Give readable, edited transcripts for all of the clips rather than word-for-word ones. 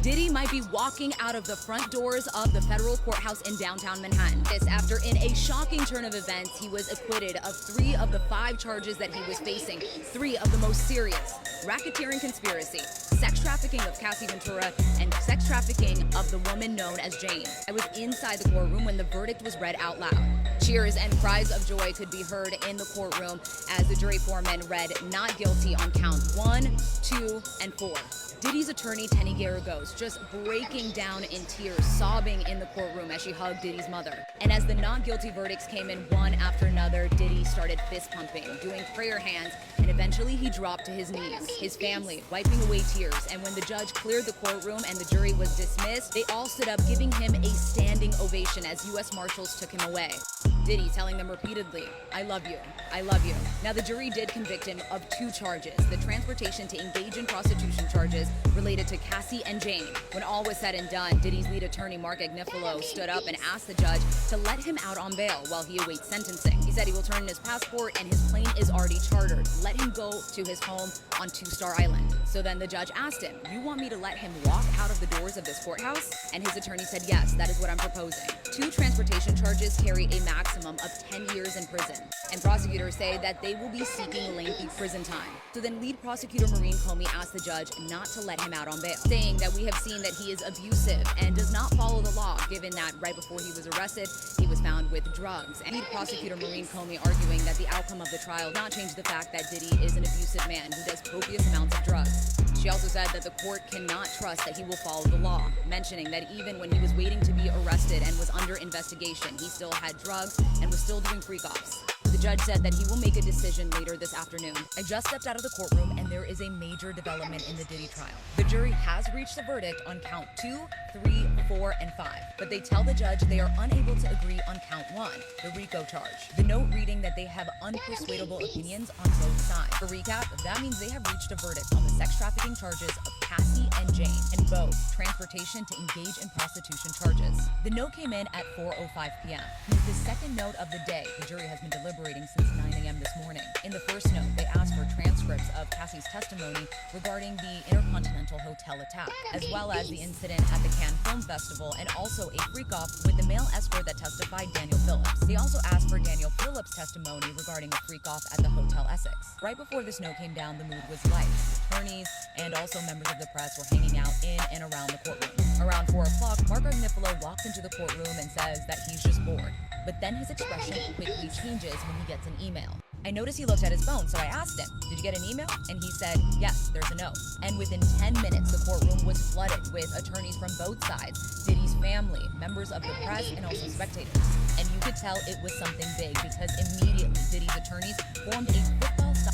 Diddy might be walking out of the front doors of the federal courthouse in downtown Manhattan. This after, in a shocking turn of events, he was acquitted of 3 of the 5 charges that he was facing, 3 of the most serious: racketeering conspiracy, sex trafficking of Cassie Ventura, and sex trafficking of the woman known as Jane. I was inside the courtroom when the verdict was read out loud. Cheers and cries of joy could be heard in the courtroom as the jury foreman read not guilty on count 1, 2, and 4. Diddy's attorney, Tenny Garagos, just breaking down in tears, sobbing in the courtroom as she hugged Diddy's mother. And as the not guilty verdicts came in one after another, Diddy started fist pumping, doing prayer hands, and eventually he dropped to his knees, his family wiping away tears. And when the judge cleared the courtroom and the jury was dismissed, they all stood up, giving him a standing ovation as U.S. Marshals took him away. Diddy telling them repeatedly, "I love you, I love you." Now, the jury did convict him of 2 charges: the transportation to engage in prostitution charges related to Cassie and Jane. When all was said and done, Diddy's lead attorney, Mark Agnifilo, stood up and asked the judge to let him out on bail while he awaits sentencing. He said he will turn in his passport and his plane is already chartered. Let him go to his home on 2-Star Island. So then the judge asked him, "You want me to let him walk out of the doors of this courthouse?" And his attorney said, "Yes, that is what I'm proposing." 2 transportation charges carry a maximum of 10 years in prison, and prosecutors say that they will be seeking lengthy prison time. So then lead prosecutor Maureen Comey asked the judge not to let him out on bail, saying that we have seen that he is abusive and does not follow the law, given that right before he was arrested, he was found with drugs. And lead prosecutor Maureen Comey arguing that the outcome of the trial did not change the fact that Diddy is an abusive man who does copious amounts of drugs. She also said that the court cannot trust that he will follow the law, mentioning that even when he was waiting to be arrested and was under investigation, he still had drugs and was still doing freak-offs. The judge said that he will make a decision later this afternoon. I just stepped out of the courtroom and there is a major development in the Diddy trial. The jury has reached a verdict on count 2, 3, 4, and 5, but they tell the judge they are unable to agree on count 1, the RICO charge. The note reading that they have unpersuadable opinions on both sides. For recap, that means they have reached a verdict on the sex trafficking charges of Cassie and Jane, and both transportation to engage in prostitution charges. The note came in at 4:05 p.m. It's the second note of the day. The jury has been deliberating since 9 a.m. this morning. In the first note, they asked for transcripts of Cassie's testimony regarding the Intercontinental Hotel attack, as well as the incident at the Cannes Film Festival, and also a freak-off with the male escort that testified, Daniel Phillips. They also asked for Daniel Phillips' testimony regarding a freak-off at the Hotel Essex. Right before this note came down, the mood was light. Attorneys and also members of the press were hanging out in and around the courtroom. Around 4 o'clock, Mark Agnifilo walks into the courtroom and says that he's just bored. But then his expression quickly changes when he gets an email. I noticed he looked at his phone, so I asked him, "Did you get an email?" And he said, "Yes, there's a note." And within 10 minutes, the courtroom was flooded with attorneys from both sides, Diddy's family, members of the press, and also spectators. And you could tell it was something big because immediately Diddy's attorneys formed a football style.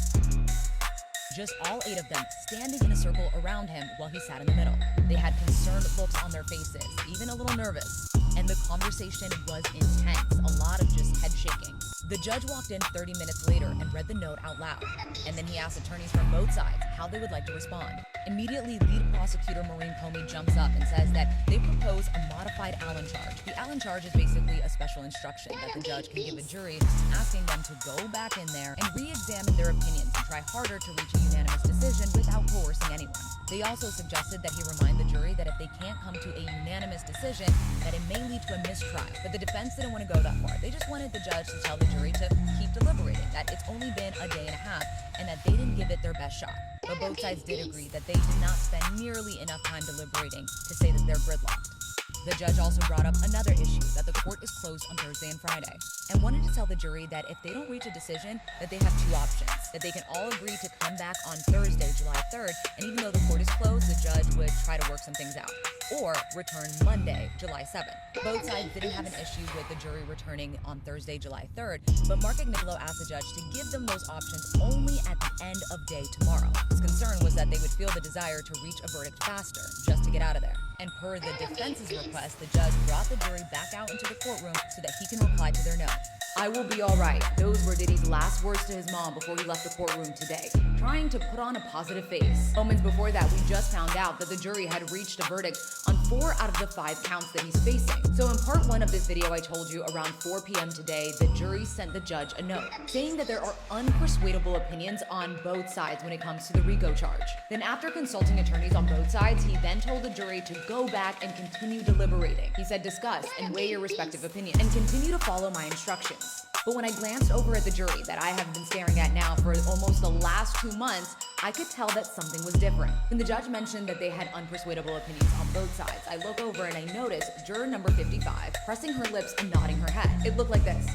Just all 8 of them standing in a circle around him while he sat in the middle. They had concerned looks on their faces, even a little nervous. And the conversation was intense, a lot of just head shaking. The judge walked in 30 minutes later and read the note out loud. And then he asked attorneys from both sides how they would like to respond. Immediately, lead prosecutor Maureen Comey jumps up and says that they propose a modified Allen charge. The Allen charge is basically a special instruction that the judge can give a jury, asking them to go back in there and re-examine their opinions and try harder to reach a unanimous decision without coercing anyone. They also suggested that he remind the jury that if they can't come to a unanimous decision, that it may lead to a mistrial. But the defense didn't want to go that far. They just wanted the judge to tell the jury to keep deliberating, that it's only been a day and a half, and that they didn't give it their best shot. But both sides did agree that they did not spend nearly enough time deliberating to say that they're gridlocked. The judge also brought up another issue, that the court is closed on Thursday and Friday, and wanted to tell the jury that if they don't reach a decision, that they have 2 options, that they can all agree to come back on Thursday, July 3rd, and even though the court is closed, the judge would try to work some things out, or return Monday, July 7th. Both sides didn't have an issue with the jury returning on Thursday, July 3rd, but Mark Agnifilo asked the judge to give them those options only at the end of day tomorrow. His concern was that they would feel the desire to reach a verdict faster, just to get out of there. And per the defense's request, the judge brought the jury back out into the courtroom so that he can reply to their note. "I will be all right." Those were Diddy's last words to his mom before he left the courtroom today, trying to put on a positive face. Moments before that, we just found out that the jury had reached a verdict on 4 out of the 5 counts that he's facing. So in part 1 of this video I told you, around 4 p.m. today, the jury sent the judge a note saying that there are unpersuadable opinions on both sides when it comes to the RICO charge. Then after consulting attorneys on both sides, he then told the jury to go back and continue deliberating. He said, discuss and weigh your respective opinions and continue to follow my instructions. But when I glanced over at the jury that I have been staring at now for almost the last 2 months, I could tell that something was different. When the judge mentioned that they had unpersuadable opinions on both sides, I look over and I notice juror number 55 pressing her lips and nodding her head. It looked like this.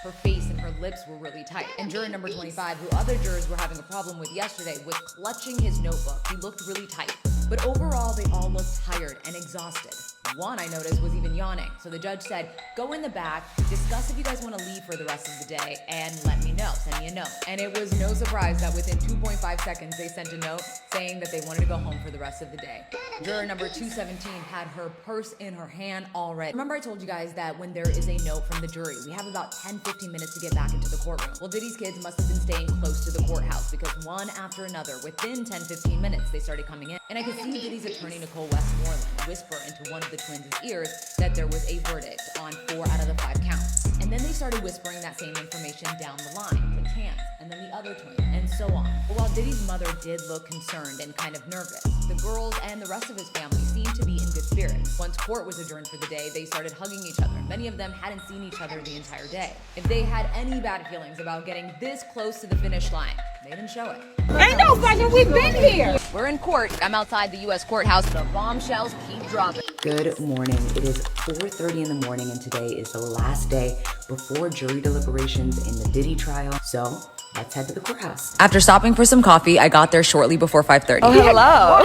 Her face and her lips were really tight. And juror number 25, who other jurors were having a problem with yesterday, was clutching his notebook. He looked really tight. But overall, they all looked tired and exhausted. One I noticed was even yawning. So the judge said, go in the back, discuss if you guys want to leave for the rest of the day, and let me know, send me a note. And it was no surprise that within 2.5 seconds, they sent a note saying that they wanted to go home for the rest of the day. Juror number 217 had her purse in her hand already. Remember I told you guys that when there is a note from the jury, we have about 10-15 minutes to get back into the courtroom. Well, Diddy's kids must have been staying close to the courthouse because one after another, within 10-15 minutes, they started coming in. And I could see Diddy's attorney, Nicole Westmoreland, whisper into one of the twins' ears that there was a verdict on 4 out of the 5 counts. And then they started whispering that same information down the line to Chance, and then the other twin, and so on. But while Diddy's mother did look concerned and kind of nervous, the girls and the rest of his family seemed to be in good spirits. Once court was adjourned for the day, they started hugging each other. Many of them hadn't seen each other the entire day. If they had any bad feelings about getting this close to the finish line, they didn't show it. Ain't no fucking, we've been here. We're in court. I'm outside the U.S. courthouse. The bombshells keep dropping. Good morning. It is 4:30 in the morning and today is the last day before jury deliberations in the Diddy trial. So let's head to the courthouse. After stopping for some coffee, I got there shortly before 5:30. Oh, hello.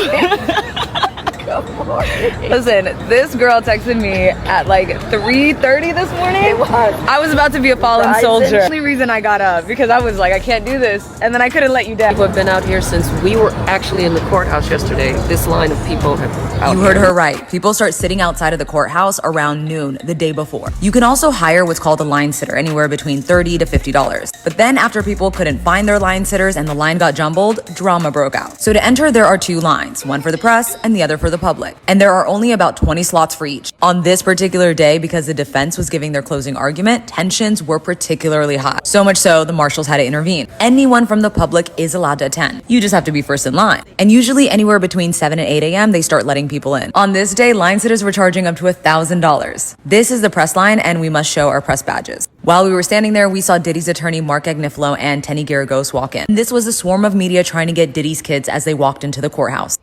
Listen, this girl texted me at like 3:30 this morning. It was. I was about to be a fallen soldier. The only reason I got up because I was like, I can't do this, and then I couldn't let you down. People have been out here since we were actually in the courthouse yesterday. This line of people have out You heard her right. People start sitting outside of the courthouse around noon the day before. You can also hire what's called a line sitter, anywhere between $30 to $50. But then after people couldn't find their line sitters and the line got jumbled, drama broke out. So to enter, there are 2 lines, one for the press and the other for the public. And there are only about 20 slots for each. On this particular day, because the defense was giving their closing argument, tensions were particularly high. So much so, the marshals had to intervene. Anyone from the public is allowed to attend. You just have to be first in line. And usually anywhere between 7 and 8 a.m., they start letting people in. On this day, line sitters were charging up to $1,000. This is the press line, and we must show our press badges. While we were standing there, we saw Diddy's attorney Mark Agnifilo and Tenny Garagos walk in. This was a swarm of media trying to get Diddy's kids as they walked into the courthouse.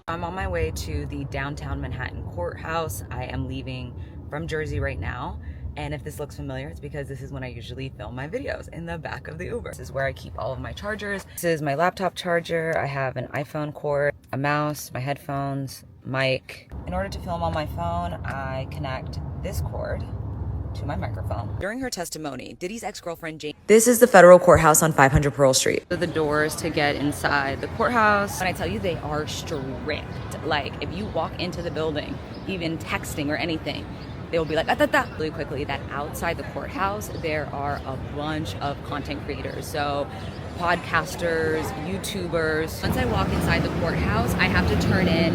I'm on my way to the downtown Manhattan courthouse. I am leaving from Jersey right now. And if this looks familiar, it's because this is when I usually film my videos, in the back of the Uber. This is where I keep all of my chargers. This is my laptop charger. I have an iPhone cord, a mouse, my headphones, mic. In order to film on my phone, I connect this cord to my microphone. During her testimony, Diddy's ex-girlfriend Jane. This is the federal courthouse on 500 Pearl Street. The doors to get inside the courthouse. When I tell you, they are strict. Like, if you walk into the building, even texting or anything, they will be like, really quickly, that outside the courthouse, there are a bunch of content creators. So podcasters, YouTubers. Once I walk inside the courthouse, I have to turn in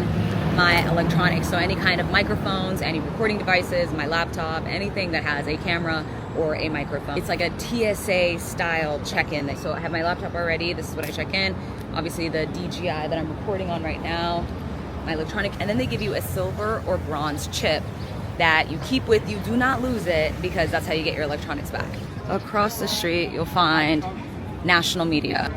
my electronics. So any kind of microphones, any recording devices, my laptop, anything that has a camera or a microphone. It's like a TSA style check-in. So I have my laptop already. This is what I check in. Obviously the DJI that I'm recording on right now, my electronic, and then they give you a silver or bronze chip that you keep with you. Do not lose it, because that's how you get your electronics back. Across the street, you'll find national media.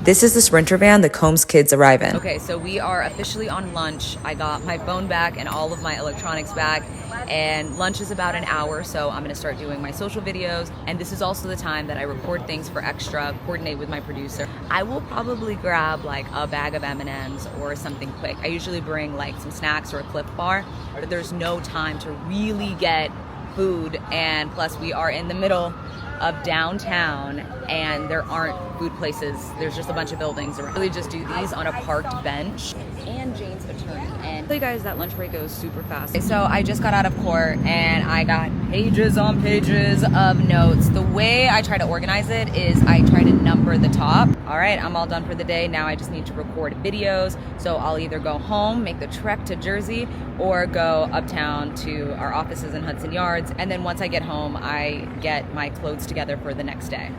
This is the Sprinter van the Combs kids arrive in. Okay, so we are officially on lunch. I got my phone back and all of my electronics back, and lunch is about an hour, so I'm gonna start doing my social videos. And this is also the time that I record things for extra, coordinate with my producer. I will probably grab like a bag of M&Ms or something quick. I usually bring like some snacks or a Clif Bar, but there's no time to really get food, and plus we are in the middle of downtown, and there aren't food places. There's just a bunch of buildings around. Really just do these on a parked bench. And Jane's attorney. And you guys, that lunch break goes super fast. So I just got out of court and I got pages on pages of notes. The way I try to organize it is I try to number the top. All right, I'm all done for the day. Now I just need to record videos. So I'll either go home, make the trek to Jersey, or go uptown to our offices in Hudson Yards. And then once I get home, I get my clothes together for the next day.